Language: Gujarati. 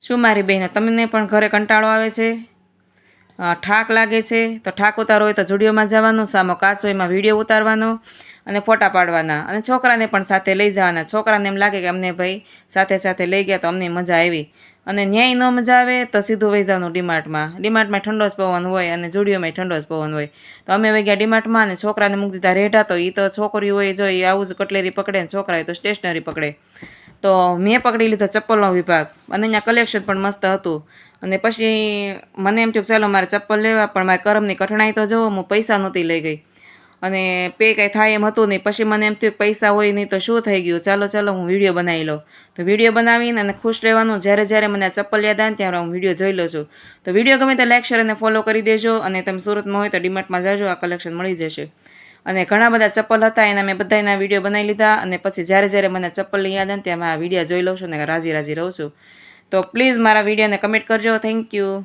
શું મારી બહેનો, તમને પણ ઘરે કંટાળો આવે છે, ઠાક લાગે છે? તો ઠાક ઉતારો હોય તો જુડિયોમાં જવાનું, સામો કાચ હોય એમાં વિડીયો ઉતારવાનો અને ફોટા પાડવાના, અને છોકરાને પણ સાથે લઈ જવાના. છોકરાને એમ લાગે કે અમને ભાઈ સાથે સાથે લઈ ગયા તો અમને મજા આવી. અને ન્યાય ન મજા આવે તો સીધું વહી જવાનું ડીમાર્ટમાં. ડીમાર્ટમાં ઠંડો જ પવન હોય અને જુડિયોમાં ઠંડો જ પવન હોય. તો અમે વહી ગયા ડીમાર્ટમાં અને છોકરાને મૂકી દીધા રેઢા. તો એ તો છોકરી હોય જો એ આવું જ કટલેરી પકડે ને છોકરા હોય તો સ્ટેશનરી પકડે. તો મેં પકડી લીધો ચપ્પલનો વિભાગ, અને અહીંયા કલેક્શન પણ મસ્ત હતું. અને પછી મને એમ થયું ચાલો મારે ચપ્પલ લેવા, પણ મારે કરમની કઠણાઈ તો જોવો, હું પૈસા નહોતી લઈ ગઈ અને પે કંઈ થાય એમ હતું નહીં. પછી મને એમ થયું કે પૈસા હોય નહીં તો શું થઈ ગયું, ચાલો હું વિડીયો બનાવી લઉં. તો વિડીયો બનાવીને અને ખુશ રહેવાનું. જ્યારે જ્યારે મને આ ચપ્પલ યાદ આવે ને ત્યારે હું વિડીયો જોઈ લઉં છું. તો વિડીયો ગમે તો લાઈક શેર અને ફોલો કરી દેજો. અને તમે સુરતમાં હોય તો ડીમાર્ટમાં જાજો, આ કલેક્શન મળી જશે. અને ઘણા બધા ચપ્પલ હતા, એના મેં બધાના વિડીયો બનાવી લીધા. અને પછી જ્યારે જ્યારે મને ચપ્પલની યાદ આવે ને ત્યાં આ વિડીયો જોઈ લઉં છું ને રાજી રાજી રહું છું. તો પ્લીઝ મારા વિડીયોને કમેન્ટ કરજો. Thank you.